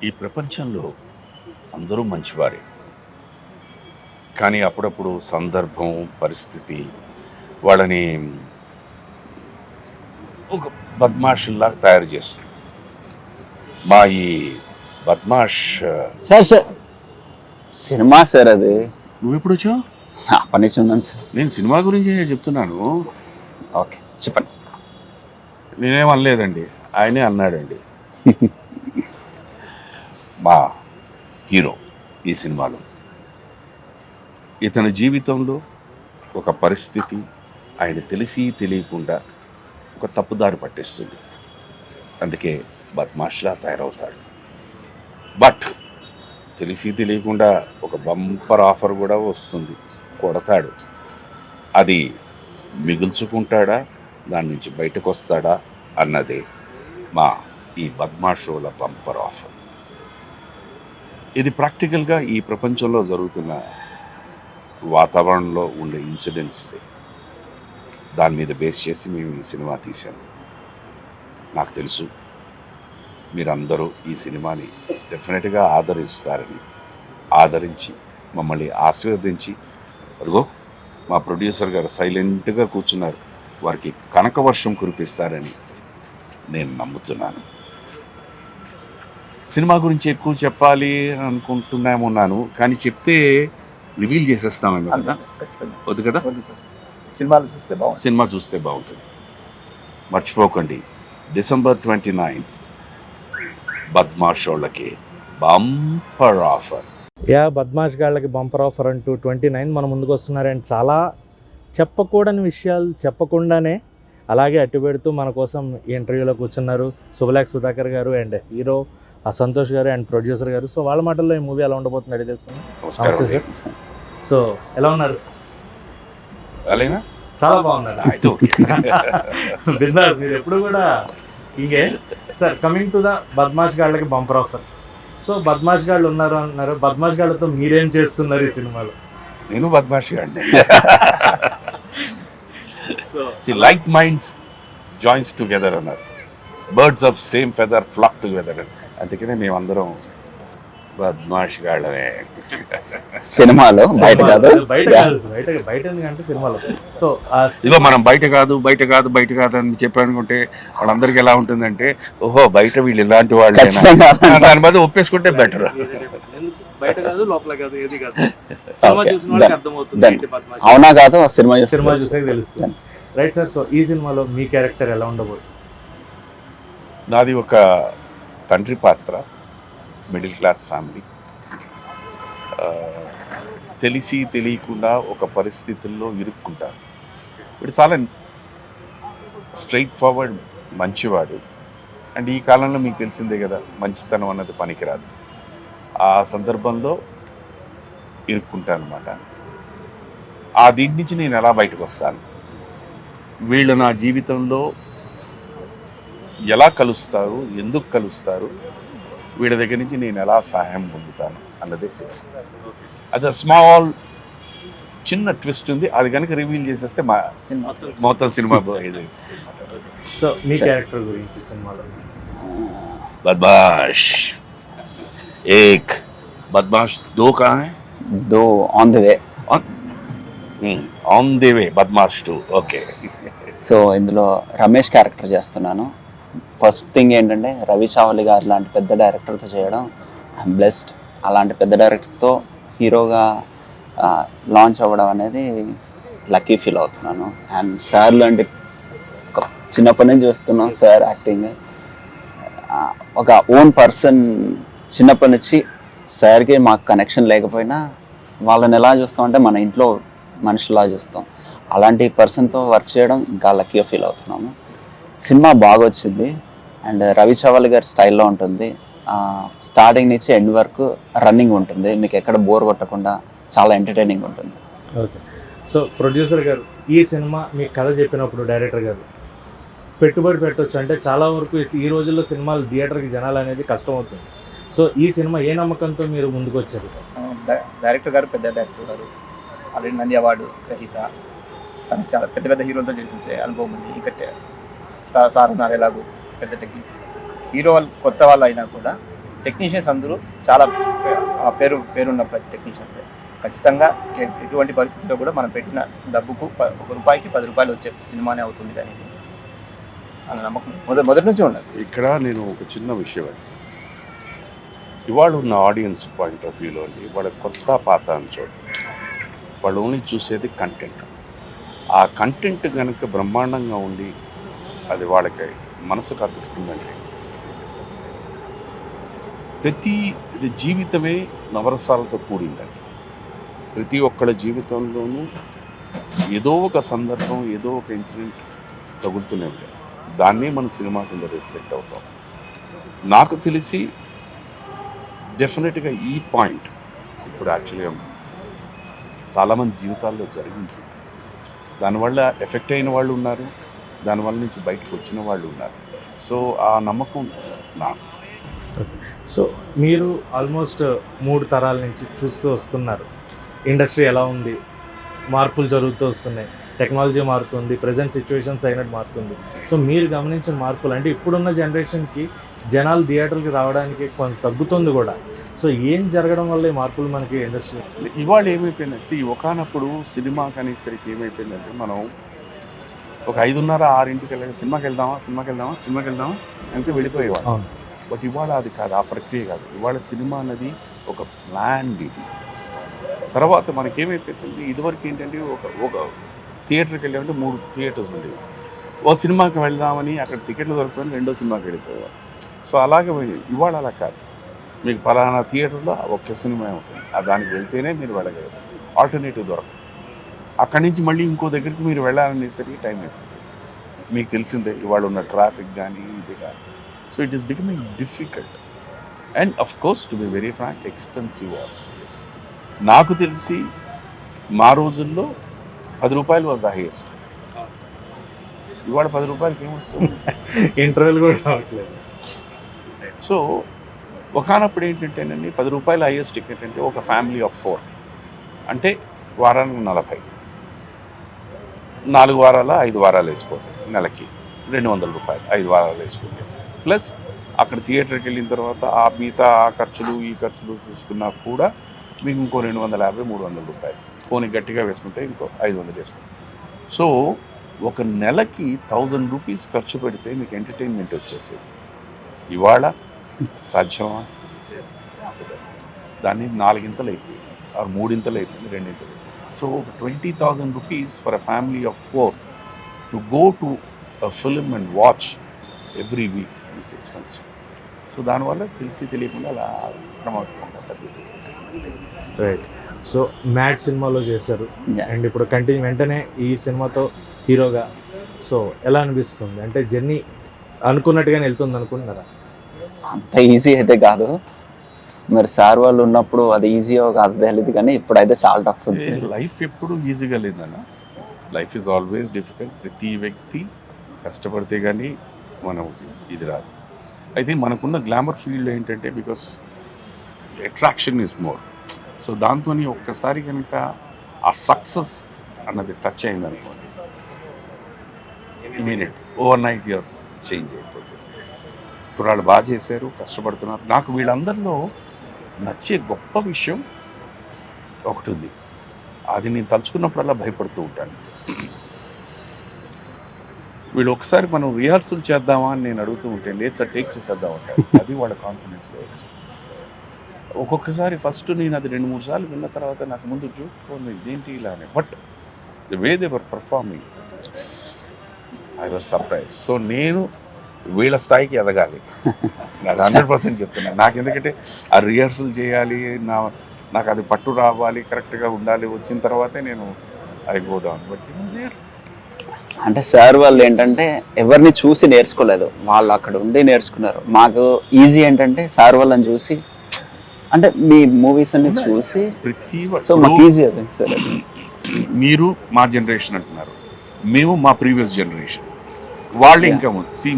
ఈ ప్రపంచంలో అందరూ మంచివారే. కానీ అప్పుడప్పుడు సందర్భం, పరిస్థితి వాళ్ళని ఒక బద్మాషుల్లాగా తయారు చేస్తుంది. మా ఈ బద్మాష్ సార్ సార్ సినిమా సార్ అది నువ్వు ఎప్పుడు వచ్చావు? అప్పటి నుంచి ఉన్నాను సార్. నేను సినిమా గురించి చెప్తున్నాను. ఓకే చెప్పండి. నేనేం అనలేదండి, ఆయనే అన్నాడండి. మా హీరో ఈ సినిమాలో ఇతని జీవితంలో ఒక పరిస్థితి ఆయన తెలిసి తెలియకుండా ఒక తప్పుదారి పట్టిస్తుంది. అందుకే బద్మాష్లా తయారవుతాడు. బట్ తెలిసి తెలియకుండా ఒక బంపర్ ఆఫర్ కూడా వస్తుంది, కొడతాడు. అది మిగుల్చుకుంటాడా, దాని నుంచి బయటకు వస్తాడా అన్నదే మా ఈ బద్మాషోల బంపర్ ఆఫర్. ఇది ప్రాక్టికల్గా ఈ ప్రపంచంలో జరుగుతున్న వాతావరణంలో ఉండే ఇన్సిడెంట్స్. దాని మీద బేస్ చేసి మేము ఈ సినిమా తీసాము. నాకు తెలుసు మీరందరూ ఈ సినిమాని డెఫినెట్గా ఆదరిస్తారని, ఆదరించి మమ్మల్ని ఆశీర్వదించి, అదిగో మా ప్రొడ్యూసర్ గారు సైలెంట్గా కూర్చున్నారు, వారికి కనక వర్షం కురిపిస్తారని నేను నమ్ముతున్నాను. సినిమా గురించి ఎక్కువ చెప్పాలి అని అనుకుంటున్నాను, కానీ చెప్తే రివీల్ చేసేస్తామేమో కదా. వద్దు కదా, సినిమా చూస్తే బాగుంటుంది. మర్చిపోకండి, December 29th బద్మాష్ వాళ్ళకి బంపర్ ఆఫర్. బద్మాష్ గాళ్ళకి బంపర్ ఆఫర్ అంటూ 29 మన ముందుకు వస్తున్నారు. అండ్ చాలా చెప్పకూడని విషయాలు చెప్పకుండానే అలాగే అట్టు పెడుతూ మన కోసం ఈ ఇంటర్వ్యూలో కూర్చున్నారు శుభలేఖ సుధాకర్ గారు అండ్ హీరో సంతోష్ గారు అండ్ ప్రొడ్యూసర్ గారు. సో వాళ్ళ మాటల్లో ఈ మూవీ ఎలా ఉండబోతుంది అడిగి తెలుసుకున్నాం. నమస్తే సార్. సో ఎలా ఉన్నారు? అలానా చాలా బాగున్నారు. బిజినెస్ మీరు ఎప్పుడు కూడా ఇంకే sir. Coming to the Badmash గాళ్ళకి బంపర్ ఆఫర్. సో బద్మాష్ గాళ్ళు ఉన్నారు అన్నారు, బద్మాష్ గాళ్ళతో మీరేం చేస్తున్నారు ఈ సినిమాలో? నేను బద్మాష్ గాడిని. లైక్ మైండ్స్ జాయిన్స్ టుగెదర్ అన్నారు, birds of same feather flock together. అందుకనే మేమందరం బద్మాష్ గాళ్ళనే సినిమాలో, బయట కాదు. బయట ఎందుకంటే సినిమాలో. సో ఇగో మనం బయట కాదు అని చెప్పానుకుంటే వాళ్ళందరికీ ఎలా ఉంటుందంటే, ఓహో బయట వీళ్ళు ఇలాంటి వాళ్ళు, దాని బదులు ఒప్పేసుకుంటే బెటర్. బయట కాదు, లోపల కాదు, ఏది కాదు. సినిమా చూసిన వాళ్ళకి అర్థమవుతుంది. అవునా కాదు, సినిమా చూసే తెలుస్తుంది. Right sir. సో ఈ సినిమాలో మీ క్యారెక్టర్ ఎలా ఉండబోతుంది? నాది ఒక తండ్రి పాత్ర, మిడిల్ క్లాస్ ఫ్యామిలీ. తెలిసి తెలియకుండా ఒక పరిస్థితుల్లో ఇరుక్కుంటారు. వీడు చాలా స్ట్రైట్ ఫార్వర్డ్ మంచివాడు. అండ్ ఈ కాలంలో మీకు తెలిసిందే కదా, మంచితనం అన్నది పనికిరాదు. ఆ సందర్భంలో ఇరుక్కుంటాను అనమాట. ఆ దీని నుంచి నేను ఎలా బయటకు వస్తాను, వీళ్ళు నా జీవితంలో ఎలా కలుస్తారు, ఎందుకు కలుస్తారు, వీళ్ళ దగ్గర నుంచి నేను ఎలా సహాయం పొందుతాను అన్నదే సినిమా. అది స్మాల్ చిన్న ట్విస్ట్ ఉంది, అది కనుక రివీల్ చేసేస్తే మా మొత్తం సినిమా ఇది. సో మీ క్యారెక్టర్ గురించి సినిమాలో? बदमाश एक, बदमाश दो कहाँ है? Two on the way. On the way బద్మాష్ 2. ఓకే. సో ఇందులో రమేష్ క్యారెక్టర్ చేస్తున్నాను. ఫస్ట్ థింగ్ ఏంటంటే, రవి చావలి గారు లాంటి పెద్ద డైరెక్టర్తో చేయడం ఐఎమ్ బ్లెస్డ్. అలాంటి పెద్ద డైరెక్టర్తో హీరోగా లాంచ్ అవ్వడం అనేది లక్కీ ఫీల్ అవుతున్నాను. అండ్ సార్ లాంటి చిన్నప్పటి నుంచి చూస్తున్నాం సార్ యాక్టింగ్. ఒక ఓన్ పర్సన్, చిన్నప్పటి నుంచి సార్కి మాకు కనెక్షన్ లేకపోయినా వాళ్ళని ఎలా చూస్తామంటే మన ఇంట్లో మనుషులా చూస్తాం. అలాంటి పర్సన్తో వర్క్ చేయడం ఇంకా లక్కీగా ఫీల్ అవుతున్నాము. సినిమా బాగా వచ్చింది అండ్ రవి చవలి గారి స్టైల్లో ఉంటుంది. స్టార్టింగ్ నుంచి ఎండ్ వరకు రన్నింగ్ ఉంటుంది, మీకు ఎక్కడ బోర్ కొట్టకుండా చాలా ఎంటర్టైనింగ్ ఉంటుంది. ఓకే. సో ప్రొడ్యూసర్ గారు, ఈ సినిమా మీకు కథ చెప్పినప్పుడు డైరెక్టర్ గారు పెట్టుబడి పెట్టవచ్చు అంటే చాలా వరకు ఈ రోజుల్లో సినిమాలు థియేటర్కి జనాలు అనేది కష్టం అవుతుంది. సో ఈ సినిమా ఏ నమ్మకంతో మీరు ముందుకు వచ్చారు? డైరెక్టర్ గారు పెద్ద డైరెక్టర్ గారు, ఆల్రెడీ నంది అవార్డు గ్రహీత, తనకు చాలా పెద్ద పెద్ద హీరోలతో చేసేసే అనుభవం ఉంది. ఇంకా సార్ ఉన్నారు ఎలాగో పెద్ద టెక్నిక్. హీరో వాళ్ళు కొత్త వాళ్ళు అయినా కూడా టెక్నీషియన్స్ అందరూ చాలా పేరున్న టెక్నీషియన్స్. ఖచ్చితంగా ఎటువంటి పరిస్థితుల్లో కూడా మనం పెట్టిన డబ్బుకు ₹1కి ₹10 వచ్చే సినిమానే అవుతుంది కానీ అన్న నమ్మకం మొదటి నుంచి ఉండదు. ఇక్కడ నేను ఒక చిన్న విషయం అండి, ఇవాళ ఉన్న ఆడియన్స్ పాయింట్ ఆఫ్ వ్యూలో అండి, వాళ్ళ కొత్త పాత అని చూడండి, వాళ్ళు ఓన్లీ చూసేది కంటెంట్. ఆ కంటెంట్ కనుక బ్రహ్మాండంగా ఉండి అది వాళ్ళకి మనసుకు అతుక్కుందంటే ప్రతి జీవితమే నవరసాలతో కూడిందండి. ప్రతి ఒక్కళ్ళ జీవితంలోనూ ఏదో ఒక సందర్భం, ఏదో ఒక ఇన్సిడెంట్ తగులుతూనే ఉంటాయి. దాన్నే మన సినిమా కింద రిఫ్లెక్ట్ అవుతాం. నాకు తెలిసి డెఫినెట్గా ఈ పాయింట్ ఇప్పుడు యాక్చువల్గా చాలామంది జీవితాల్లో జరిగింది. దానివల్ల ఎఫెక్ట్ అయిన వాళ్ళు ఉన్నారు, దానివల్ల నుంచి బయటకు వచ్చిన వాళ్ళు ఉన్నారు. సో ఆ నమ్మకం నాకు. సో మీరు ఆల్మోస్ట్ 3 తరాల నుంచి చూస్తూ వస్తున్నారు, ఇండస్ట్రీ ఎలా ఉంది, మార్పులు జరుగుతూ వస్తున్నాయి, టెక్నాలజీ మారుతుంది, ప్రజెంట్ సిచ్యువేషన్స్ అయినట్టు మారుతుంది. సో మీరు గమనించిన మార్పులు అంటే ఇప్పుడున్న జనరేషన్కి జనాలు థియేటర్కి రావడానికి కొంత తగ్గుతుంది కూడా. సో ఏం జరగడం వల్ల ఈ మార్పులు మనకి ఇండస్ట్రీ ఇవాళ ఏమైపోయిందంటే, ఒకనప్పుడు సినిమా కనేసరికి ఏమైపోయిందంటే, మనం ఒక 5:30-6 వెళ్ళి సినిమాకి వెళ్దామా అంటే వెళ్ళిపోయేవాడు. అవును. బట్ ఇవాళ అది కాదు, ఆ ప్రక్రియ కాదు. ఇవాళ సినిమా అన్నది ఒక ప్లాన్. ఇది తర్వాత మనకేమైపోతుంది, ఇదివరకు ఏంటంటే ఒక థియేటర్కి వెళ్ళామంటే 3 థియేటర్స్ ఉండేవి. ఓ సినిమాకి వెళ్దామని అక్కడ టికెట్లు దొరకని రెండో సినిమాకి వెళ్ళిపోయేవారు. సో అలాగే పోయింది. ఇవాళ అలా కాదు, మీకు పలానా థియేటర్లో ఒక్క సినిమా ఉంటుంది, దానికి వెళ్తేనే మీరు వెళ్ళగలరు, ఆల్టర్నేటివ్ దొరకదు. అక్కడి నుంచి మళ్ళీ ఇంకో దగ్గరికి మీరు వెళ్ళాలనేసరికి టైం అయిపోతుంది. మీకు తెలిసిందే ఇవాళ ఉన్న ట్రాఫిక్ కానీ ఇది కానీ. So it is becoming difficult and of course to be very frank expensive also. నాకు తెలిసి మా రోజుల్లో ₹10 వాజ్ ద హైయెస్ట్. ఇవాళ ₹10 ఏమొస్తుంది, ఇంటర్వ్యూలు కూడా రావట్లేదు. సో ఒకనప్పుడు ఏంటంటేనండి ₹10 హైయెస్ట్ టికెట్ అంటే ఒక ఫ్యామిలీ ఆఫ్ 4 అంటే వారానికి 40, 4 వారాల 5 వారాలు వేసుకోండి, నెలకి ₹200, 5 వారాలు వేసుకుంటే ప్లస్ అక్కడ థియేటర్కి వెళ్ళిన తర్వాత ఆ మిగతా ఆ ఖర్చులు ఈ ఖర్చులు చూసుకున్నా కూడా మీకు ఇంకో ₹250, ₹300 పోనీ గట్టిగా వేసుకుంటే ఇంకో 500 వేసుకుంటాం. సో ఒక నెలకి ₹1000 ఖర్చు పెడితే మీకు ఎంటర్టైన్మెంట్ వచ్చేసేది. ఇవాళ సాధ్యమా? దాన్ని 4 ఇంతలు అయిపోయింది, 3 ఇంతలు అయిపోయింది, 2 ఇంతలు. So ₹20,000 for a family of 4 to go to a film and watch every week is expensive. So దానివల్ల తెలియకుండా అలా క్రమంగా తగ్గుతుంది. రైట్. సో మ్యాడ్ సినిమాలో చేశారు Yeah. అండ్ ఇప్పుడు వెంటనే ఈ సినిమాతో హీరోగా. సో ఎలా అనిపిస్తుంది, అంటే జర్నీ అనుకున్నట్టుగానే వెళ్తుంది అనుకుంటున్నారా? అంత ఈజీ అయితే కాదు, మరి సార్ వాళ్ళు ఉన్నప్పుడు అది ఈజీయో కాదు తెలియదు, కానీ ఇప్పుడైతే చాలా టఫ్ ఉంది. లైఫ్ ఎప్పుడు ఈజీగా లేదన్న, లైఫ్ ఈజ్ ఆల్వేస్ డిఫికల్ట్. ప్రతి వ్యక్తి కష్టపడితే కానీ మనం ఇది రాదు. అయితే మనకున్న గ్లామర్ ఫీల్డ్ ఏంటంటే because attraction is more. So దాంతో ఒక్కసారి కనుక ఆ సక్సెస్ అన్నది టచ్ అయింది అనుకోండి, minute overnight your change అయిపోతుంది. కుర్రాళ్ళు బాగా చేశారు, కష్టపడుతున్నారు. నాకు వీళ్ళందరిలో నచ్చే గొప్ప విషయం ఒకటి ఉంది, అది నేను తలుచుకున్నప్పుడల్లా భయపడుతూ ఉంటాను. వీళ్ళు ఒకసారి మనం రిహార్సల్ చేద్దామా అని నేను అడుగుతూ ఉంటే లేదు సార్ టేక్ చేసేద్దాం అంటారు. అది వాళ్ళ కాన్ఫిడెన్స్లో వచ్చి ఒక్కొక్కసారి ఫస్ట్ నేను అది 2-3 సార్లు విన్న తర్వాత నాకు ముందు చూసుకోండి ఇదేంటి ఇలానే, but the way they were performing I was surprise. So నేను వీళ్ళ స్థాయికి ఎదగాలి, అది 100% చెప్తున్నాను. నాకు ఎందుకంటే ఆ రిహార్సల్ చేయాలి, నాకు అది పట్టు రావాలి, కరెక్ట్గా ఉండాలి. వచ్చిన తర్వాతే నేను ఐ గో డౌన్. బట్ అంటే సార్ వాళ్ళు ఏంటంటే ఎవరిని చూసి నేర్చుకోలేదు, వాళ్ళు అక్కడ ఉండి నేర్చుకున్నారు. మాకు ఈజీ ఏంటంటే సార్ వాళ్ళని చూసి, అంటే మీ మూవీస్ అన్ని చూసి, ప్రతి సో మాకు ఈజీ అవుతుంది సార్. మీరు మా జనరేషన్ అంటున్నారు, మేము మా ప్రీవియస్ జనరేషన్, వాళ్ళు ఇంకా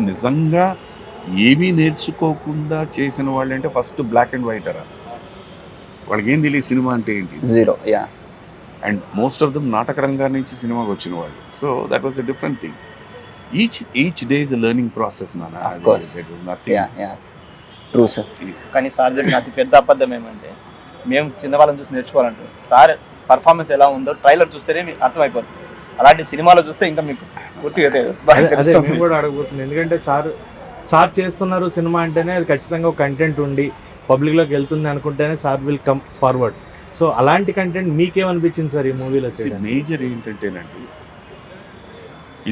నిజంగా ఏమీ నేర్చుకోకుండా చేసిన వాళ్ళు అంటే ఫస్ట్ బ్లాక్ అండ్ వైట్ అరా, వాళ్ళకి ఏం తెలియదు సినిమా అంటే ఏంటి, 0. Yeah. And most of them నాటక రంగాల నుంచి సినిమాకి వచ్చిన వాళ్ళు. So that was a different thing. Each day is a learning process నాన్న. Of course. Nothing. Yeah, yes. True sir. కానీ సార్ చెప్పిన అతి పెద్ద అబద్ధం ఏమంటే మేము చిన్నవాళ్ళని చూసి నేర్చుకోవాలంటారు. సార్ పర్ఫార్మెన్స్ ఎలా ఉందో ట్రైలర్ చూస్తేనే మీకు అర్థమైపోతుంది. అలాంటి సినిమాలో చూస్తే ఇంకా మీకు పూర్తిగా అదే నేను కూడా అడగబోతుంది. ఎందుకంటే సార్ చేస్తున్నారు సినిమా అంటేనే అది ఖచ్చితంగా ఒక కంటెంట్ ఉండి పబ్లిక్లోకి వెళ్తుంది అనుకుంటేనే sir will come forward. So అలాంటి కంటెంట్ మీకేమనిపించింది సార్ ఈ మూవీలో? మేజర్ ఏంటంటేనండి,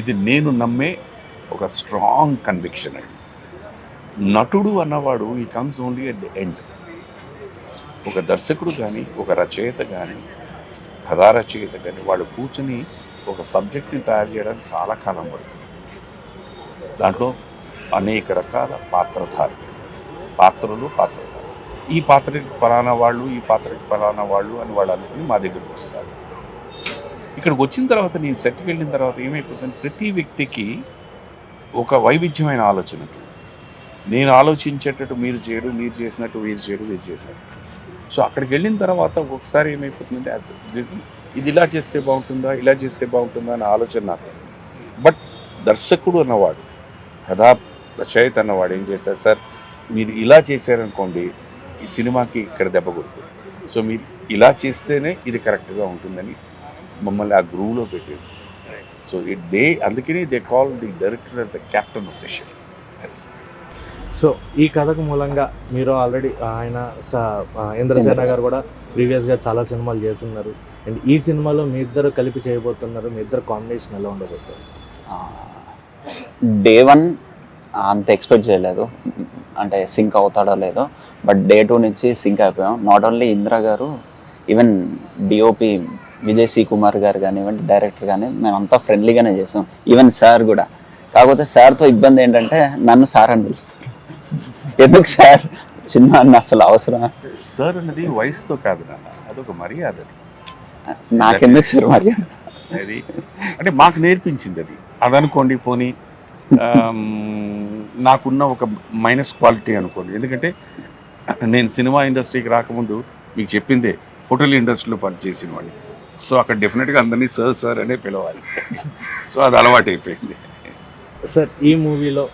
ఇది నేను నమ్మే ఒక స్ట్రాంగ్ కన్విక్షన్ అండి. నటుడు అన్నవాడు he comes only at the end. ఒక దర్శకుడు కానీ, ఒక రచయిత కానీ, కథా రచయిత కానీ వాళ్ళు కూర్చుని ఒక సబ్జెక్ట్ని తయారు చేయడానికి చాలా కాలం పడుతుంది. దాంట్లో అనేక రకాల పాత్రలు ఈ పాత్రకి పలానా వాళ్ళు, ఈ పాత్రకి పలానా వాళ్ళు అని వాళ్ళు అనుకుని మా దగ్గరకు వస్తారు. ఇక్కడికి వచ్చిన తర్వాత నేను సెట్కి వెళ్ళిన తర్వాత ఏమైపోతుంది, ప్రతి వ్యక్తికి ఒక వైవిధ్యమైన ఆలోచన ఉంటుంది. నేను ఆలోచించేటట్టు మీరు చేయడు, మీరు చేసినట్టు వీరు చేయడు, వీరు చేసినట్టు. సో అక్కడికి వెళ్ళిన తర్వాత ఒక్కొక్కసారి ఏమైపోతుందంటే ఇది ఇలా చేస్తే బాగుంటుందా, ఇలా చేస్తే బాగుంటుందా అనే ఆలోచన నాకు. బట్ దర్శకుడు అన్నవాడు, కథా రచయిత అన్నవాడు ఏం చేస్తారు, సార్ మీరు ఇలా చేశారనుకోండి ఈ సినిమాకి ఇక్కడ దెబ్బ కొడుతుంది, సో మీరు ఇలా చేస్తేనే ఇది కరెక్ట్గా ఉంటుందని మమ్మల్ని ఆ గ్రూవ్లో పెట్టేది. సో అందుకని they call the director as the captain of the ship. So ఈ కథకు మూలంగా మీరు ఆల్రెడీ ఆయన ఇంద్రసేన గారు కూడా ప్రీవియస్గా చాలా సినిమాలు చేస్తున్నారు. అండ్ ఈ సినిమాలో మీ ఇద్దరు కలిపి చేయబోతున్నారు. మీ ఇద్దరు కాంబినేషన్ ఎలా ఉండబోతుంది? డే 1 అంత ఎక్స్పెక్ట్ చేయలేదు, అంటే సింక్ అవుతాడో లేదో. బట్ డే 2 నుంచి సింక్ అయిపోయాం. Not only Indra garu, even DOP Vijay C Kumar garu కానివ్వండి, డైరెక్టర్ కానీ, మేమంతా ఫ్రెండ్లీగానే చేసాం. ఈవెన్ సార్ కూడా. కాకపోతే సార్తో ఇబ్బంది ఏంటంటే నన్ను సార్ అని పిలుస్తారు. ఎందుకు సార్, చిన్న అన్న అసలు అవసరం? సార్ అన్నది వయసుతో కాదు నాన్న, అదొక మర్యాద. నాకెందుకు సార్ మర్యాద? అది అంటే మాకు నేర్పించింది అది అనుకోండి. పోనీ నాకున్న ఒక మైనస్ క్వాలిటీ అనుకోండి. ఎందుకంటే నేను సినిమా ఇండస్ట్రీకి రాకముందు మీకు చెప్పిందే హోటల్ ఇండస్ట్రీలో పనిచేసిన వాడిని. సో అక్కడ డెఫినెట్గా అందరినీ సార్ అనే పిలవాలి. సో అది అలవాటు అయిపోయింది. సార్ ఈ మూవీలో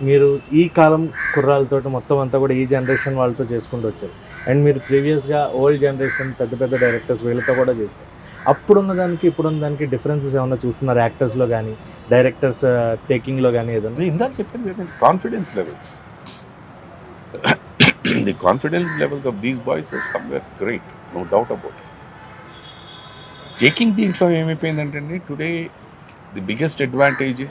మీరు ఈ కాలం కుర్రాలతో మొత్తం అంతా కూడా ఈ జనరేషన్ వాళ్ళతో చేసుకుంటూ వచ్చారు. అండ్ మీరు ప్రీవియస్గా ఓల్డ్ జనరేషన్ పెద్ద డైరెక్టర్స్ వీళ్ళతో కూడా చేశారు. అప్పుడున్న దానికి ఇప్పుడున్న దానికి డిఫరెన్సెస్ ఏమన్నా చూస్తున్నారు యాక్టర్స్లో కానీ, డైరెక్టర్స్ టేకింగ్లో కానీ ఏదన్నా? ఇందాక చెప్పాను కదండి, confidence levels. The confidence levels of these boys are somewhere great, no doubt about it. Taking దీంట్లో ఏమైపోయిందంటే today the biggest advantage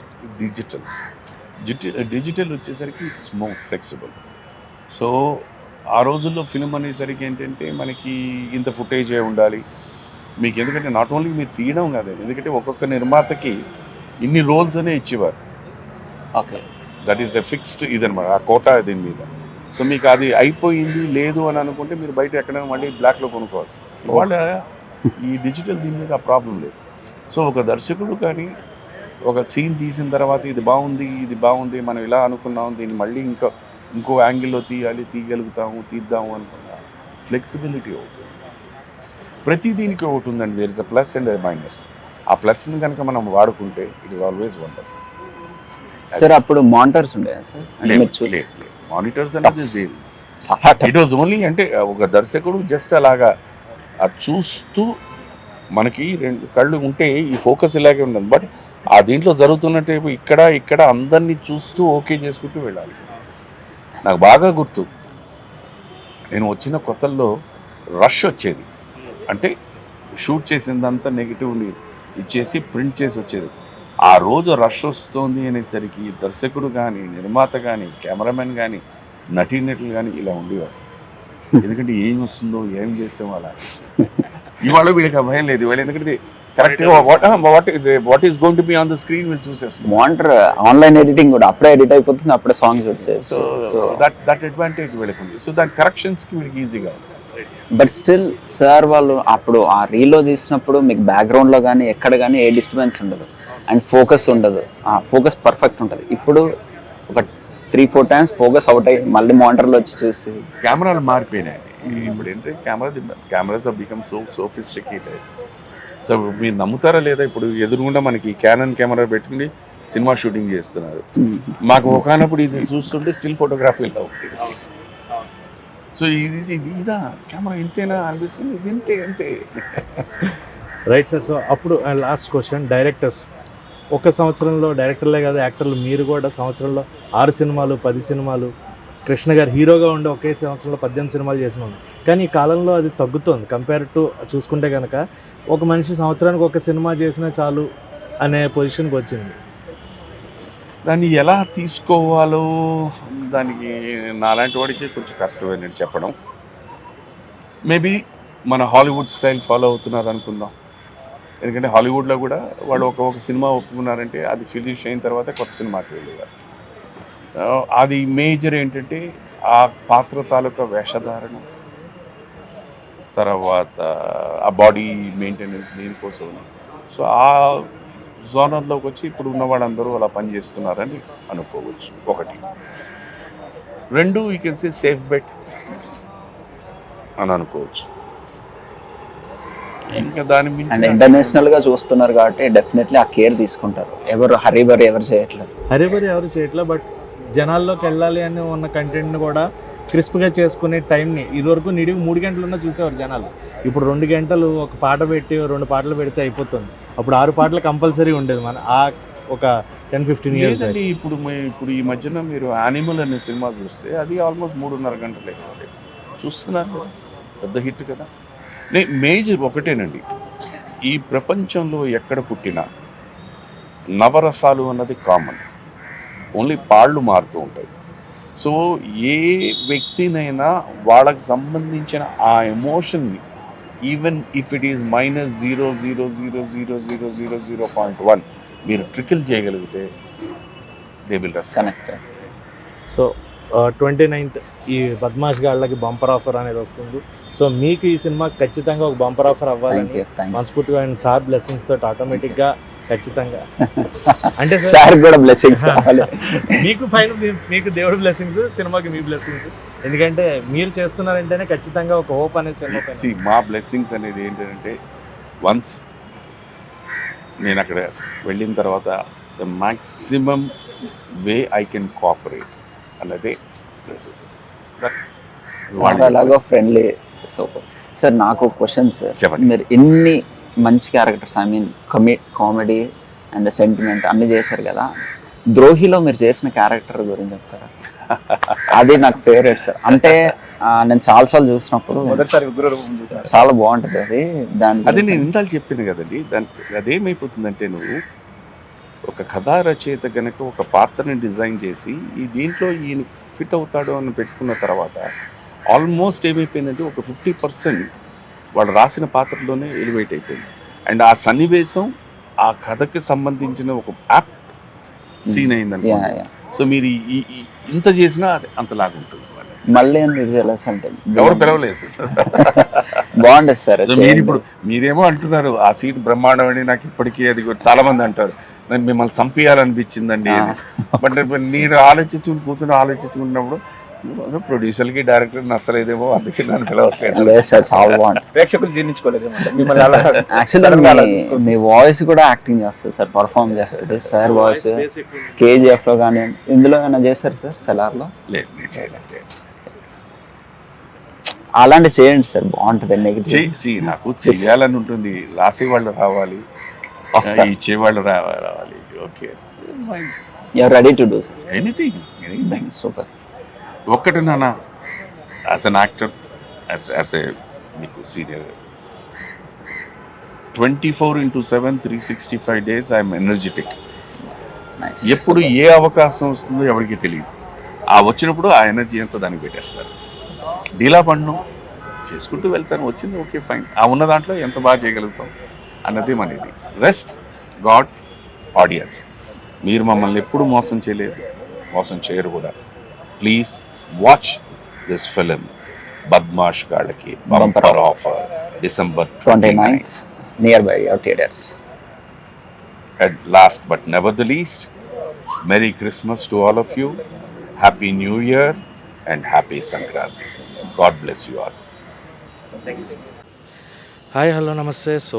digital వచ్చేసరికి it is more flexible. So ఆ రోజుల్లో ఫిల్మ్ అనేసరికి ఏంటంటే మనకి ఇంత ఫుటేజే ఉండాలి మీకు. ఎందుకంటే నాట్ ఓన్లీ మీరు తీయడం కాదు, ఎందుకంటే ఒక్కొక్క నిర్మాతకి ఇన్ని రోల్స్ అనే ఇచ్చేవారు. Okay, that is the fixed ఇదనమాట, ఆ కోటా దీని మీద. సో మీకు అది అయిపోయింది లేదు అని అనుకుంటే మీరు బయట ఎక్కడైనా మళ్ళీ బ్లాక్లో కొనుక్కోవచ్చు. ఇవాళ ఈ డిజిటల్ దీని మీద ఆ ప్రాబ్లం లేదు. సో ఒక దర్శకుడు కానీ ఒక సీన్ తీసిన తర్వాత ఇది బాగుంది మనం ఇలా అనుకున్నాం, దీన్ని మళ్ళీ ఇంకో యాంగిల్లో తీద్దాము అనుకున్నా ఫ్లెక్సిబిలిటీ అవుతుంది. ప్రతి దీనికి ఒకటి ఉందండి, there is a plus and minus. ఆ ప్లస్ని కనుక మనం వాడుకుంటే it is always wonderful. Sir అప్పుడు మానిటర్స్ ఉండేదా సార్? మానిటర్స్ అనేది ఇట్ వాజ్ ఓన్లీ అంటే ఒక దర్శకుడు జస్ట్ అలాగా అది చూస్తూ, మనకి 2 కళ్ళు ఉంటే ఈ ఫోకస్ ఇలాగే ఉండదు. బట్ ఆ దీంట్లో జరుగుతున్నట్టు ఇక్కడ అందరినీ చూస్తూ ఓకే చేసుకుంటూ వెళ్ళాలి. నాకు బాగా గుర్తు, నేను వచ్చిన కొత్తల్లో రష్ వచ్చేది. అంటే షూట్ చేసిందంతా నెగిటివ్ని ఇచ్చేసి ప్రింట్ చేసి వచ్చేది. ఆ రోజు రష్ వస్తుంది అనేసరికి దర్శకుడు కానీ, నిర్మాత కానీ, కెమెరామెన్ కానీ, నటీనటులు కానీ ఇలా ఉండేవారు. ఎందుకంటే ఏం వస్తుందో ఏం చేస్తామో అలా. ఇవాళ వీళ్ళకి ఆ భయం లేదు. ఇవాళ ఎందుకంటే కరెక్ట్గా what is going to be on the screen వీళ్ళు చూసేస్తాం. మానిటర్ ఆన్లైన్ ఎడిటింగ్ కూడా అప్పుడే ఎడిట్ అయిపోతుంది, అప్పుడే సాంగ్స్ వచ్చేది. సో దట్ అడ్వాంటేజ్ వీళ్ళకి ఉంది. సో దాని కరెక్షన్స్కి వీళ్ళకి ఈజీగా ఉంది. బట్ స్టిల్ సార్ వాళ్ళు అప్పుడు ఆ రీల్లో తీసినప్పుడు మీకు బ్యాక్గ్రౌండ్లో కానీ ఎక్కడ కానీ ఏ డిస్టర్బెన్స్ ఉండదు అండ్ ఫోకస్ ఉండదు, ఫోకస్ పర్ఫెక్ట్ ఉంటుంది. ఇప్పుడు ఒక 3-4 టైమ్స్ ఫోకస్ అవుట్ అయ్యి మళ్ళీ మానిటర్లో వచ్చి చూసి కెమెరాలు మారిపోయినాయి. ఇప్పుడు ఏంటంటే cameras are become so sophisticated. So మీరు నమ్ముతారా లేదా, ఇప్పుడు ఎదురుగుండా మనకి క్యానన్ కెమెరా పెట్టుకుని సినిమా షూటింగ్ చేస్తున్నారు. మాకు ఒకనప్పుడు ఇది చూస్తుంటే స్టిల్ ఫోటోగ్రఫీలో ఉంటుంది. సో ఇదా కెమెరా ఇంతేనా అనిపిస్తుంది, ఇది ఇంతే అంతే. Right sir. సో అప్పుడు లాస్ట్ క్వశ్చన్, డైరెక్టర్స్ ఒక సంవత్సరంలో, డైరెక్టర్లే కాదు యాక్టర్లు మీరు కూడా సంవత్సరంలో 6 సినిమాలు 10 సినిమాలు, కృష్ణ గారు హీరోగా ఉండి ఒకే సంవత్సరంలో 18 సినిమాలు చేసిన వాళ్ళు. కానీ ఈ కాలంలో అది తగ్గుతోంది కంపేర్ టు చూసుకుంటే కనుక. ఒక మనిషి సంవత్సరానికి ఒక సినిమా చేసినా చాలు అనే పొజిషన్కి వచ్చింది. దాన్ని ఎలా తీసుకోవాలో దానికి నాలాంటి వాడికి కొంచెం కష్టమే నేను చెప్పడం. మేబీ మన హాలీవుడ్ స్టైల్ ఫాలో అవుతున్నారు అనుకుందాం. ఎందుకంటే హాలీవుడ్లో కూడా వాళ్ళు ఒక సినిమా ఒప్పుకున్నారంటే అది ఫినిష్ అయిన తర్వాత కొత్త సినిమాకి వెళ్ళేవారు. అది మేజర్ ఏంటంటే ఆ పాత్ర తాలూకా వేషధారణ, తర్వాత ఆ బాడీ మెయింటెనెన్స్ దీనికోసం. సో ఆ జోనర్లోకి వచ్చి ఇప్పుడు ఉన్న వాళ్ళందరూ అలా పనిచేస్తున్నారని అనుకోవచ్చు. ఒకటి. 2, you can say safe bet అని అనుకోవచ్చు. ఇంకా దాని అండ్ మించి ఇంటర్నేషనల్గా చూస్తున్నారు కాబట్టి డెఫినెట్లీ ఆ కేర్ తీసుకుంటారు. ఎవరు హరీబరీ ఎవరు చేయట్లేదు. హరిబరి ఎవరు చేయట్లా, బట్ జనాల్లోకి వెళ్ళాలి అని ఉన్న కంటెంట్ని కూడా క్రిస్ప్గా చేసుకునే టైంని ఇదివరకు నిడివి 3 గంటలున్నా చూసేవారు జనాలు. ఇప్పుడు 2 గంటలు ఒక పాట పెట్టి 2 పాటలు పెడితే అయిపోతుంది. అప్పుడు 6 పాటలు కంపల్సరీ ఉండేది మన ఆ ఒక 10-15 ఇయర్స్. లేదండి, ఇప్పుడు ఈ మధ్యన మీరు యానిమల్ అనే సినిమా చూస్తే అది ఆల్మోస్ట్ 3.5 గంటలే చూస్తున్నారు కదా, పెద్ద హిట్ కదా. మేజర్ ఒకటేనండి, ఈ ప్రపంచంలో ఎక్కడ పుట్టినా నవరసాలు అన్నది కామన్, ఓన్లీ పాళ్ళు మారుతూ ఉంటాయి. సో ఏ వ్యక్తినైనా వాళ్ళకి సంబంధించిన ఆ ఎమోషన్ని ఈవెన్ ఇఫ్ ఇట్ ఈస్ -0.0000000.1 మీరు ట్రికిల్ చేయగలిగితే they will respond. Connect. So 29th ఈ బద్మాష్ గాళ్ళకి బంపర్ ఆఫర్ అనేది వస్తుంది. సో మీకు ఈ సినిమా ఖచ్చితంగా ఒక బంపర్ ఆఫర్ థ్యాంక్ అవ్వాలని యూ. మనస్ఫూర్తిగా అండ్ సార్ బ్లెస్సింగ్స్ తోటి ఆటోమేటిక్గా ఖచ్చితంగా. అంటే సార్ కూడా బ్లెస్సింగ్స్ కావాలి. మీకు ఫైన్, మీకు దేవుడి బ్లెస్సింగ్స్, సినిమాకి మీ బ్లెస్సింగ్స్. ఎందుకంటే మీరు చేస్తున్నారంటేనే ఖచ్చితంగా ఒక హోప్ అనేది సినిమా పైన. మా బ్లెస్సింగ్స్ అనేది ఏంటంటే వన్స్ నేను అక్కడ వెళ్ళిన తర్వాత the maximum way I can cooperate అన్నదే సార్ అలాగో ఫ్రెండ్లీ. Super sir. నాకు క్వశ్చన్ సార్, చెప్పండి. మీరు ఇన్ని మంచి characters, I mean comedy and sentiment అన్ని చేశారు కదా, ద్రోహిలో మీరు చేసిన క్యారెక్టర్ గురించి చెప్తారా? అది నాకు ఫేవరెట్ సార్. అంటే నేను చాలాసార్లు చూసినప్పుడు మొదటిసారి ఉగ్రరూపం చూసాను. చాలా బాగుంటుంది అది. అదే నేను ఇందాక చెప్పాను కదండి, దానికి అదేమైపోతుందంటే నువ్వు ఒక కథా రచయిత కనుక ఒక పాత్రని డిజైన్ చేసి ఈ దీంట్లో ఈయన ఫిట్ అవుతాడు అని పెట్టుకున్న తర్వాత ఆల్మోస్ట్ ఏమైపోయిందంటే ఒక 50% వాడు రాసిన పాత్రలోనే ఎలివేట్ అయిపోయింది. అండ్ ఆ సన్నివేశం ఆ కథకి సంబంధించిన ఒక యాప్ సీన్ అయిందనుకో. సో మీరు ఇంత చేసినా అది అంతలాగా ఉంటుంది. మళ్ళీ మీరు జెలస్ అంటే ఎవరు పిలవలేదు. బాగుండదు సార్. మీరేమో అంటున్నారు ఆ సీన్ బ్రహ్మాండం అని, నాకు ఇప్పటికీ అది చాలా మంది అంటారు నేను మిమ్మల్ని చంపేయాలనిపించిందండి అని. బట్ నేను కూర్చొని ఆలోచించుకున్నప్పుడు ప్రొడ్యూసర్కి డైరెక్టర్ నచ్చలేదేమో, అందుకే నన్ను పిలవట్లేదు. సార్ చాలా బాగుంటుంది. ప్రేక్షకులు జీర్ణించుకోలేదేమో యాక్చువల్లీ మీ వాయిస్ కూడా యాక్టింగ్ చేస్తుంది సార్, పర్ఫార్మ్ చేస్తుంది సార్. వాయిస్ KGF లో కానీ ఇందులో ఏమైనా చేశారు సార్? సెలార్లో లేదు, నేను చేయలేదు. అలాంటి చేయండి సార్, బాగుంటుంది. నాకు చేయాలని ఉంటుంది, రాసేవాళ్ళు రావాలి, ఇచ్చేవాళ్ళు రావాలి. Okay, you're ready to do sir anything. Super. ఒక్కటి నాన్న, as an actor, as a మీకు సీనియర్, 24/7 365 days ఐఎమ్ ఎనర్జెటిక్. ఎప్పుడు ఏ అవకాశం వస్తుందో ఎవరికి తెలియదు. ఆ వచ్చినప్పుడు ఆ ఎనర్జీ అంతా దానికి పెట్టేస్తారు. డీలా పన్ను చేసుకుంటూ వెళ్తాను, వచ్చింది ఓకే ఫైన్. ఆ ఉన్న దాంట్లో ఎంత బాగా చేయగలుగుతాం అన్నది మనది. Rest god, audience. మీరు మమ్మల్ని ఎప్పుడు మోసం చేయలేదు, మోసం చేయరు కూడా. Please watch this film Badmash గాళ్ళకి bumper offer December 29th nearby your theaters. And last but never the least, Merry Christmas to all of you, Happy New Year and Happy Sankranti. God bless you all. Hi hello నమస్తే. So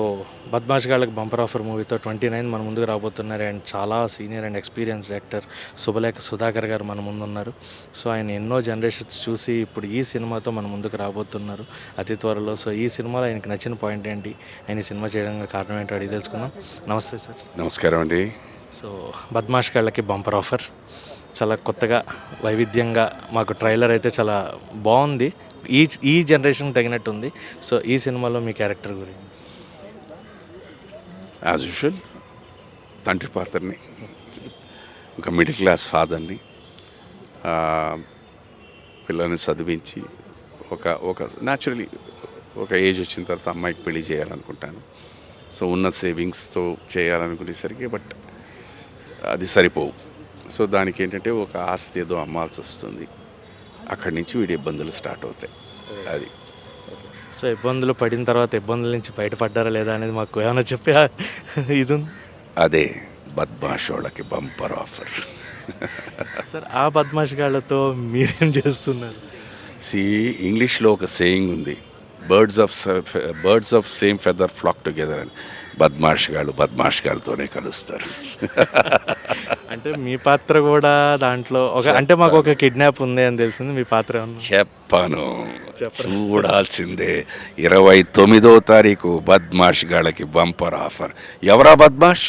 బద్మాష్ గాళ్ళకి bumper offer మూవీతో 29 మన ముందుకు రాబోతున్నారు. And చాలా senior and experienced actor Subhalekha Sudhakar గారు మన ముందున్నారు. సో ఆయన ఎన్నో జనరేషన్స్ చూసి ఇప్పుడు ఈ సినిమాతో మన ముందుకు రాబోతున్నారు అతి త్వరలో. సో ఈ సినిమాలో ఆయనకి నచ్చిన పాయింట్ ఏంటి, ఆయన ఈ సినిమా చేయడానికి కారణం ఏంటో అడిగి తెలుసుకుందాం. నమస్తే సార్. నమస్కారం అండి. సో బద్మాష్ గాళ్ళకి బంపర్ ఆఫర్ చాలా కొత్తగా వైవిధ్యంగా మాకు ట్రైలర్ అయితే చాలా బాగుంది. ఈ జనరేషన్కి తగినట్టు ఉంది. సో ఈ సినిమాలో మీ క్యారెక్టర్ గురించి. యాజ్ యూజువల్ తండ్రి పాత్రని, ఒక మిడిల్ క్లాస్ ఫాదర్ని, పిల్లల్ని చదివించి ఒక న్యాచురలీ ఒక ఏజ్ వచ్చిన తర్వాత అమ్మాయికి పెళ్లి చేయాలనుకుంటాను. సో ఉన్న సేవింగ్స్తో చేయాలనుకునేసరికి బట్ అది సరిపోవు. సో దానికి ఏంటంటే ఒక ఆస్తి ఏదో అమ్మాల్సి వస్తుంది. అక్కడి నుంచి వీడి ఇబ్బందులు స్టార్ట్ అవుతాయి. అది సో ఇబ్బందులు పడిన తర్వాత ఇబ్బందుల నుంచి బయటపడ్డారా లేదా అనేది మాకు ఏమైనా చెప్పే ఇది ఉంది అదే బద్మాష్ వాళ్ళకి బంపర్ ఆఫర్. సార్. ఆ బద్మాష్ గాళ్ళతో మీరేం చేస్తున్నారు? ఇంగ్లీష్లో ఒక సేయింగ్ ఉంది, birds of same feather flock together అని. బద్మాష్ గాళ్ళతోనే కలుస్తారు. అంటే మీ పాత్ర కూడా దాంట్లో అంటే మాకు ఒక కిడ్నాప్ ఉంది అని తెలిసింది. మీ పాత్ర ఏమన్నా? చెప్పను, చూడాల్సిందే. 29వ తారీఖు బద్మాష్ గాళ్ళకి బంపర్ ఆఫర్. ఎవరా బద్మాష్?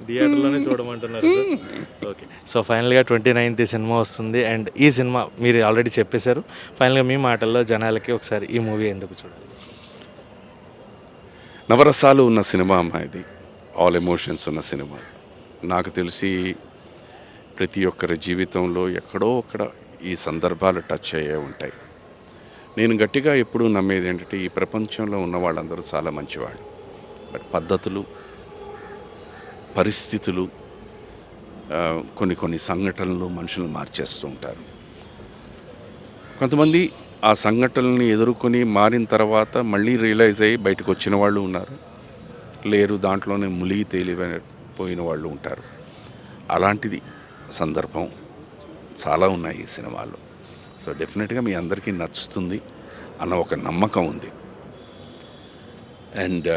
థియేటర్లోనే చూడమంటున్నారు సార్. ఓకే. సో ఫైనల్గా 29th సినిమా వస్తుంది. అండ్ ఈ సినిమా మీరు ఆల్రెడీ చెప్పేశారు. ఫైనల్గా మీ మాటల్లో జనాలకి ఒకసారి ఈ మూవీ ఎందుకు చూడాలి? నవరసాలు ఉన్న సినిమా అమ్మా ఇది. ఆల్ ఎమోషన్స్ ఉన్న సినిమా. నాకు తెలిసి ప్రతి ఒక్కరి జీవితంలో ఎక్కడో ఒక్కడ ఈ సందర్భాలు టచ్ అయ్యే ఉంటాయి. నేను గట్టిగా ఎప్పుడూ నమ్మేది ఏంటంటే ఈ ప్రపంచంలో ఉన్న వాళ్ళందరూ చాలా మంచివాళ్ళు. బట్ పద్ధతులు, పరిస్థితులు, కొన్ని సంఘటనలు మనుషులను మార్చేస్తూ ఉంటారు. కొంతమంది ఆ సంఘటనల్ని ఎదుర్కొని మారిన తర్వాత మళ్ళీ రియలైజ్ అయ్యి బయటకు వచ్చిన వాళ్ళు ఉన్నారు, లేరు దాంట్లోనే ములిగి తేలిపోయిన వాళ్ళు ఉంటారు. అలాంటిది సందర్భం చాలా ఉన్నాయి ఈ సినిమాలో. సో డెఫినెట్గా మీ అందరికీ నచ్చుతుంది అన్న ఒక నమ్మకం ఉంది. అండ్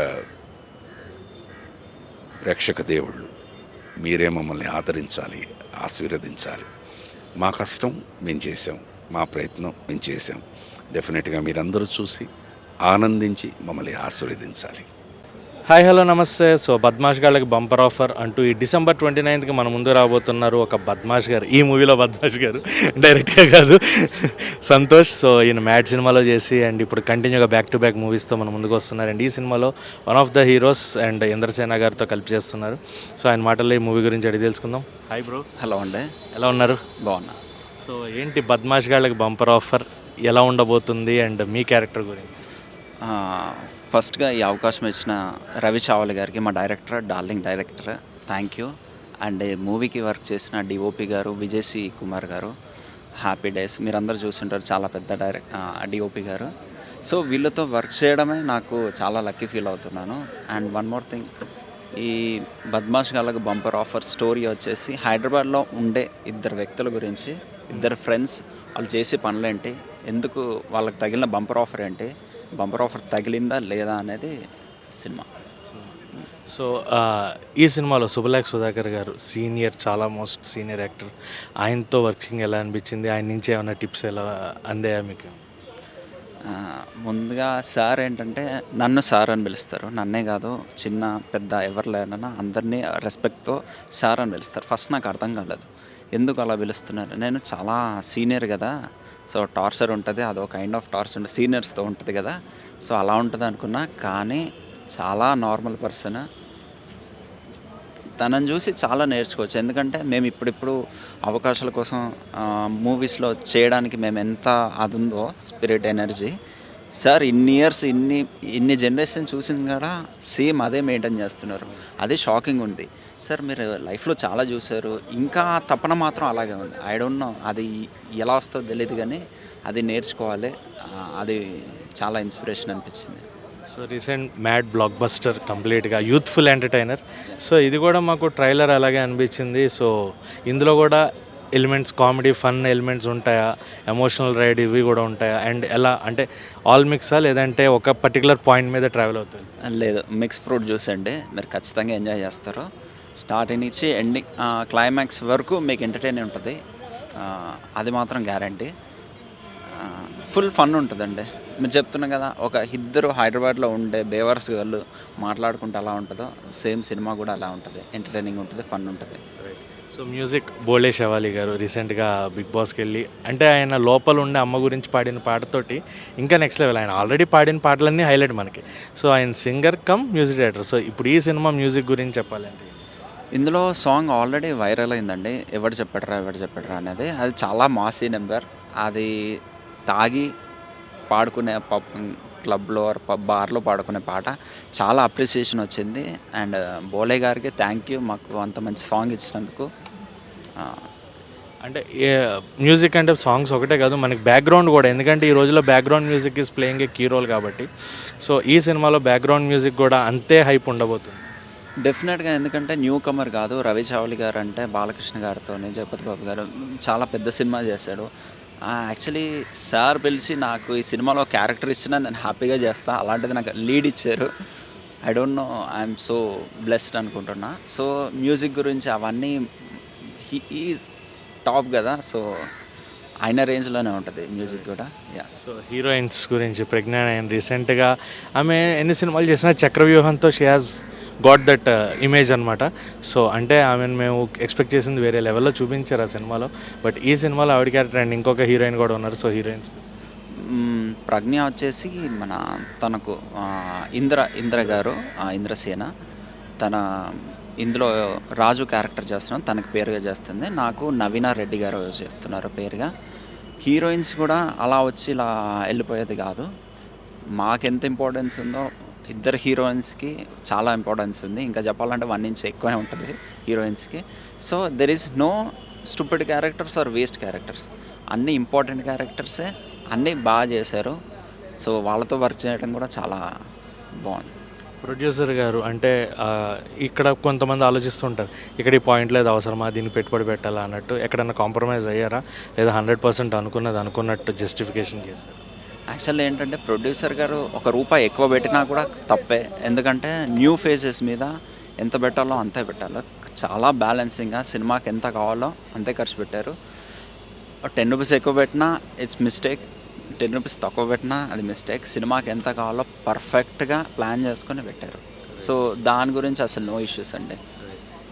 ప్రేక్షక దేవుళ్ళు మీరే మమ్మల్ని ఆదరించాలి, ఆశీర్వదించాలి. మా కష్టం మేము చేసాం, మా ప్రయత్నం మేము చేసాం. డెఫినెట్గా మీరందరూ చూసి ఆనందించి మమ్మల్ని ఆశీర్వదించాలి. హాయ్ హలో నమస్తే. సో బద్మాష్ గాళ్ళకి బంపర్ ఆఫర్ అంటూ ఈ December 29th మన ముందు రాబోతున్నారు ఒక బద్మాష్ గారు. ఈ మూవీలో బద్మాష్ గారు డైరెక్ట్గా కాదు, సంతోష్. సో ఈయన మ్యాడ్ సినిమాలో చేసి అండ్ ఇప్పుడు కంటిన్యూగా బ్యాక్ టు బ్యాక్ మూవీస్తో మన ముందుకు వస్తున్నారు. అండ్ ఈ సినిమాలో one of the heroes and Indrasena గారితో కలిపి చేస్తున్నారు. సో ఆయన మాటల్లో ఈ మూవీ గురించి అడిగి తెలుసుకుందాం. Hi bro. హలో అండి. ఎలా ఉన్నారు? బాగున్నా. సో ఏంటి బద్మాష్ గాళ్ళకి బంపర్ ఆఫర్ ఎలా ఉండబోతుంది అండ్ మీ క్యారెక్టర్ గురించి? ఫస్ట్గా ఈ అవకాశం ఇచ్చిన రవి చావలి గారికి, మా director, darling director, thank you. And మూవీకి వర్క్ చేసిన డిఓపి గారు, విజయ్ కుమార్ గారు, హ్యాపీ డేస్ మీరందరూ చూస్తుంటారు, చాలా పెద్ద డిఓపి గారు. సో వీళ్ళతో వర్క్ చేయడమే నాకు చాలా లక్కీ ఫీల్ అవుతున్నాను. అండ్ వన్ మోర్ థింగ్, ఈ బద్మాష్ గాళ్ళకి బంపర్ ఆఫర్ స్టోరీ వచ్చేసి హైదరాబాద్లో ఉండే ఇద్దరు వ్యక్తుల గురించి, ఇద్దరు ఫ్రెండ్స్, వాళ్ళు చేసే పనులేంటి, ఎందుకు వాళ్ళకి తగిలిన బంపర్ ఆఫర్ ఏంటి, బంపర్ ఆఫర్ తగిలిందా లేదా అనేది సినిమా. సో ఈ సినిమాలో సుబలేఖ సుధాకర్ గారు సీనియర్, చాలా మోస్ట్ సీనియర్ యాక్టర్. ఆయనతో వర్కింగ్ ఎలా అనిపించింది? ఆయన నుంచి ఏమైనా టిప్స్ ఎలా అందాయా మీకు? ముందుగా సార్ ఏంటంటే నన్ను సార్ అని పిలుస్తారు. నన్నే కాదు, చిన్న పెద్ద ఎవరు లేరన్నా అందరినీ రెస్పెక్ట్తో సార్ అని పిలుస్తారు. ఫస్ట్ నాకు అర్థం కాలేదు ఎందుకు అలా పిలుస్తున్నారు. నేను చాలా సీనియర్ కదా, సో టార్చర్ ఉంటుంది, అదో కైండ్ ఆఫ్ టార్చర్ ఉంటుంది, సీనియర్స్తో ఉంటుంది కదా, సో అలా ఉంటుంది అనుకున్నా. కానీ చాలా నార్మల్ పర్సన్, తనని చూసి చాలా నేర్చుకోవచ్చు. ఎందుకంటే మేము ఇప్పుడిప్పుడు అవకాశాల కోసం మూవీస్లో చేయడానికి మేము ఎంత అది ఉందో స్పిరిట్, ఎనర్జీ, సార్ ఇన్ని ఇయర్స్ ఇన్ని జనరేషన్ చూసింది కూడా సేమ్ అదే మెయింటైన్ చేస్తున్నారు. అదే షాకింగ్ ఉంది. సార్ మీరు లైఫ్లో చాలా చూశారు, ఇంకా తపన మాత్రం అలాగే ఉంది. ఐ డోంట్ నో అది ఎలా వస్తుందో తెలియదు, కానీ అది నేర్చుకోవాలి. అది చాలా ఇన్స్పిరేషన్ అనిపించింది. So recent mad block buster, కంప్లీట్గా యూత్ఫుల్ ఎంటర్టైనర్. సో ఇది కూడా మాకు ట్రైలర్ అలాగే అనిపించింది. సో ఇందులో కూడా ఎలిమెంట్స్, కామెడీ ఫన్ ఎలిమెంట్స్ ఉంటాయా, ఎమోషనల్ రైడ్ ఇవి కూడా ఉంటాయా, అండ్ ఎలా అంటే ఆల్ మిక్సా లేదంటే ఒక పర్టికులర్ పాయింట్ మీద ట్రావెల్ అవుతుంది? లేదు, మిక్స్ ఫ్రూట్ జ్యూస్ అండి. మీరు ఖచ్చితంగా ఎంజాయ్ చేస్తారు. స్టార్టింగ్ నుంచి ఎండింగ్ క్లైమాక్స్ వరకు మీకు ఎంటర్టైన్ ఉంటుంది. అది మాత్రం గ్యారంటీ. ఫుల్ ఫన్ ఉంటుందండి. మీరు చెప్తున్నా కదా, ఒక ఇద్దరు హైదరాబాద్లో ఉండే బేవర్స్ గర్లు మాట్లాడుకుంటే అలా ఉంటుందో సేమ్ సినిమా కూడా అలా ఉంటుంది. ఎంటర్టైనింగ్ ఉంటుంది, ఫన్ ఉంటుంది. సో మ్యూజిక్ బోలే శవాలి గారు రీసెంట్గా బిగ్ బాస్కి వెళ్ళి, అంటే ఆయన లోపల ఉండే అమ్మ గురించి పాడిన పాటతోటి ఇంకా నెక్స్ట్ లెవెల్. ఆయన ఆల్రెడీ పాడిన పాటలన్నీ హైలైట్ మనకి. సో ఆయన singer cum music director. So ఇప్పుడు ఈ సినిమా మ్యూజిక్ గురించి చెప్పాలండి. ఇందులో సాంగ్ ఆల్రెడీ వైరల్ అయిందండి, ఎవరు చెప్పడరా అనేది. అది చాలా మాసీ నెంబర్. అది తాగి పాడుకునే పబ్ క్లబ్లో బార్లో పాడుకునే పాట. చాలా అప్రిసియేషన్ వచ్చింది. అండ్ బోలే గారికి థ్యాంక్ యూ, మాకు అంత మంచి సాంగ్ ఇచ్చినందుకు. అంటే మ్యూజిక్ అంటే సాంగ్స్ ఒకటే కాదు, మనకి బ్యాక్గ్రౌండ్ కూడా, ఎందుకంటే ఈ రోజుల్లో background music is playing a key role కాబట్టి. సో ఈ సినిమాలో బ్యాక్గ్రౌండ్ మ్యూజిక్ కూడా అంతే హైప్ ఉండబోతుంది డెఫినెట్గా. ఎందుకంటే న్యూ కమర్ కాదు, రవి చావలి గారు అంటే బాలకృష్ణ గారితో జగపతి బాబు గారు చాలా పెద్ద సినిమా చేశాడు. యాక్చువల్లీ సార్ పిలిచి నాకు ఈ సినిమాలో క్యారెక్టర్ ఇచ్చినా నేను హ్యాపీగా చేస్తా, అలాంటిది నాకు లీడ్ ఇచ్చారు. I don't know, I'm so blessed అనుకుంటున్నా. సో మ్యూజిక్ గురించి అవన్నీ ఈ టాప్ కదా, సో ఆయన రేంజ్లోనే ఉంటుంది మ్యూజిక్ కూడా. యా. సో హీరోయిన్స్ గురించి ప్రజ్ఞా నయన్ రీసెంట్గా ఆమె ఎన్ని సినిమాలు చేసినా చక్రవ్యూహంతో she has got that image అనమాట. సో అంటే ఆమెను మేము ఎక్స్పెక్ట్ చేసింది వేరే లెవెల్లో చూపించారు ఆ సినిమాలో. బట్ ఈ సినిమాలో ఆవిడ క్యారెక్టర్ అండ్ ఇంకొక హీరోయిన్ కూడా ఉన్నారు. సో హీరోయిన్స్ ప్రజ్ఞ వచ్చేసి మన తనకు ఇంద్ర గారు, ఇంద్రసేన, తన ఇందులో రాజు క్యారెక్టర్ చేస్తున్నాను, తనకు పేరుగా చేస్తుంది. నాకు నవీనా రెడ్డి గారు చేస్తున్నారు పేరుగా. హీరోయిన్స్ కూడా అలా వచ్చి ఇలా వెళ్ళిపోయేది కాదు. మాకెంత ఇంపార్టెన్స్ ఉందో ఇద్దరు హీరోయిన్స్కి చాలా ఇంపార్టెన్స్ ఉంది. ఇంకా చెప్పాలంటే 1 ఇంచ్ ఎక్కువనే ఉంటుంది హీరోయిన్స్కి. So there is no stupid characters or waste characters. అన్నీ ఇంపార్టెంట్ క్యారెక్టర్సే, అన్నీ బాగా చేశారు. సో వాళ్ళతో వర్క్ చేయడం కూడా చాలా బాగుంది. ప్రొడ్యూసర్ గారు అంటే ఇక్కడ కొంతమంది ఆలోచిస్తుంటారు, ఇక్కడ ఈ పాయింట్ లేదు అవసరమా, దీన్ని పెట్టుబడి పెట్టాలా అన్నట్టు. ఎక్కడన్నా కాంప్రమైజ్ అయ్యారా, లేదా 100% అనుకున్నది అనుకున్నట్టు జస్టిఫికేషన్ చేశారు? యాక్చువల్లీ ఏంటంటే ప్రొడ్యూసర్ గారు ₹1 ఎక్కువ పెట్టినా కూడా తప్పే. ఎందుకంటే న్యూ ఫేజెస్ మీద ఎంత పెట్టాలో అంతే పెట్టాలి. చాలా బ్యాలెన్సింగ్గా సినిమాకి ఎంత కావాలో అంతే ఖర్చు పెట్టారు. ₹10 ఎక్కువ పెట్టినా ఇట్స్ మిస్టేక్, ₹10 తక్కువ పెట్టినా అది మిస్టేక్. సినిమాకి ఎంత కావాలో పర్ఫెక్ట్గా ప్లాన్ చేసుకొని పెట్టారు. సో దాని గురించి అసలు నో ఇష్యూస్ అండి.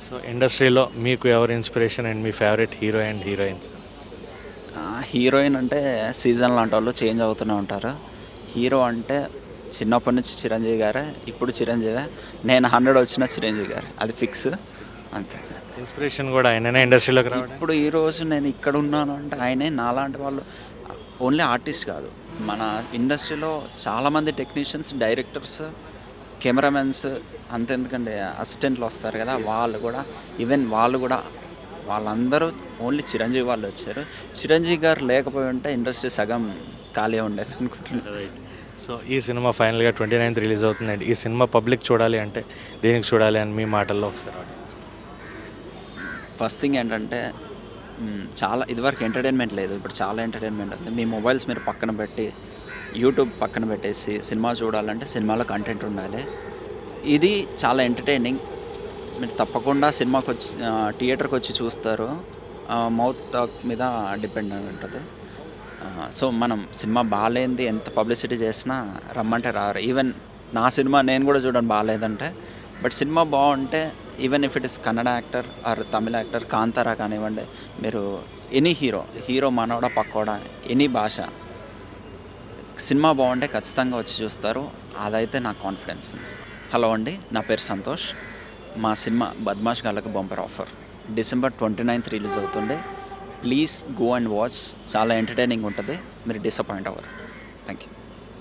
సో ఇండస్ట్రీలో మీకు ఎవరు inspiration and me favourite hero and heroines? Heroine అంటే సీజన్ లాంటి వాళ్ళు చేంజ్ అవుతూనే ఉంటారు. హీరో అంటే చిన్నప్పటి నుంచి చిరంజీవి గారే, ఇప్పుడు చిరంజీవే. నేను 100 వచ్చిన చిరంజీవి గారు, అది ఫిక్స్ అంతే. ఇన్స్పిరేషన్ కూడా ఆయననే ఇండస్ట్రీలోకి రావడం. ఇప్పుడు ఈరోజు నేను ఇక్కడ ఉన్నాను అంటే ఆయనే. నాలాంటి వాళ్ళు ఓన్లీ ఆర్టిస్ట్ కాదు, మన ఇండస్ట్రీలో చాలామంది టెక్నీషియన్స్, డైరెక్టర్స్, కెమెరామెన్స్, అంతెందుకండి అసిస్టెంట్లు వస్తారు కదా, వాళ్ళు కూడా, ఈవెన్ వాళ్ళు కూడా, వాళ్ళందరూ ఓన్లీ చిరంజీవి వాళ్ళు వచ్చారు. చిరంజీవి గారు లేకపోయి ఉంటే ఇండస్ట్రీ సగం ఖాళీ ఉండేది అనుకుంటున్నాను. సో ఈ సినిమా ఫైనల్గా 29th రిలీజ్ అవుతుందండి. ఈ సినిమా పబ్లిక్ చూడాలి అంటే దేనికి చూడాలి అని మీ మాటల్లో ఒకసారి ఆడియన్స్? ఫస్ట్ థింగ్ ఏంటంటే చాలా ఇదివరకు ఎంటర్టైన్మెంట్ లేదు, ఇప్పుడు చాలా ఎంటర్టైన్మెంట్ ఉంది. మీ మొబైల్స్ మీరు పక్కన పెట్టి యూట్యూబ్ పక్కన పెట్టేసి సినిమా చూడాలంటే సినిమాలో కంటెంట్ ఉండాలి. ఇది చాలా ఎంటర్టైనింగ్. మీరు తప్పకుండా సినిమాకి వచ్చి థియేటర్కి వచ్చి చూస్తారు. మౌత్ టాక్ మీద డిపెండ్ అయి ఉంటుంది. సో మనం సినిమా బాగాలేంది ఎంత పబ్లిసిటీ చేసినా రమ్మంటే రారు. ఈవెన్ నా సినిమా నేను కూడా చూడడం బాగాలేదంటే, బట్ సినిమా బాగుంటే, even if it is Kannada actor are Tamil actor, Kantara కానివ్వండి, మీరు ఎనీ హీరో మనోడా పక్కోడా, ఎనీ భాష, సినిమా బాగుంటే ఖచ్చితంగా వచ్చి చూస్తారు. అదైతే నాకు కాన్ఫిడెన్స్ ఉంది. హలో అండి, నా పేరు సంతోష్. మా సినిమా బద్మాష్ గాళ్ళకు bumper offer December 29th release అవుతుంది. Please go and watch. చాలా ఎంటర్టైనింగ్ ఉంటుంది, మీరు డిసప్పాయింట్ అవ్వరు. Thank you.